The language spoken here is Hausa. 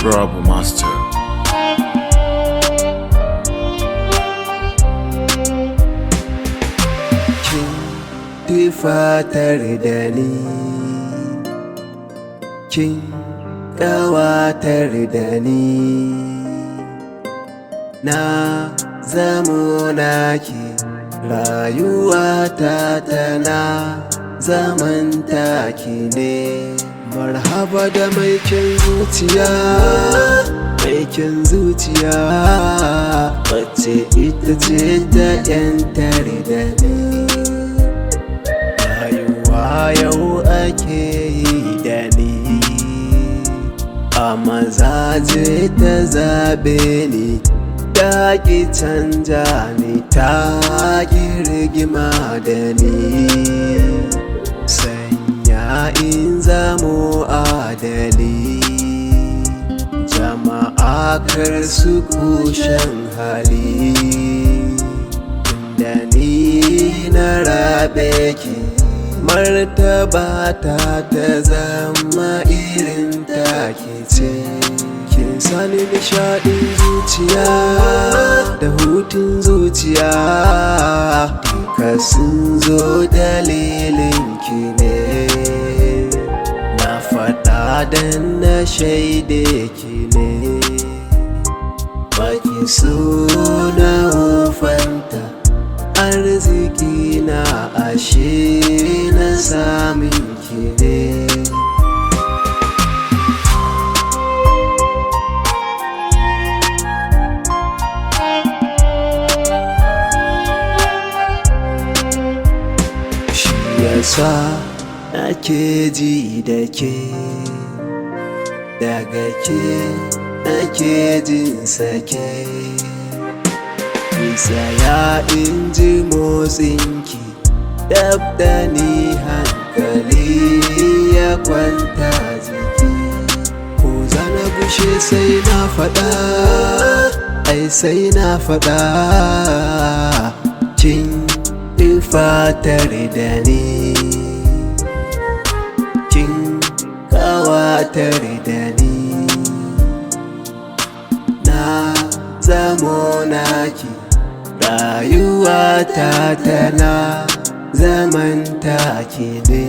Trouble Master. Kin tufatar da ni, kin ƙawatar da ni, na zamo naki, rayuwata tana zaman taki ne. Marhaba da mai kyan zuciya, mai kyan zuciya, wacce ita ce ta ‘yantar da ni. Rayuwa yau ake yi da ni, a mazaje ta zaɓe ni, ta ki canja ni, ta ki rigima da ni. Sanya in zamo adali, jama'a kar su kushen hali, da ni na rabe ki, martaba ta zama irin take ce. Kin sani nishaɗin zuciya da hutun zuciya, duka sun zo dalilin ki ne. Na faɗa dan na shaide ki ne, baki so na wofanta, arziki na ashe na samun ki ne. Yasa nake ji da ke, daga ke nake jin sake. Tsaya in ji motsinki, dab da ni hankali ya kwanta jiki. Ko zana gushe sai na faɗa, ai sai na faɗa. Kin tufatar da ni, kin ƙawatar da ni, na zamo naki, rayuwata tana zaman taki ne.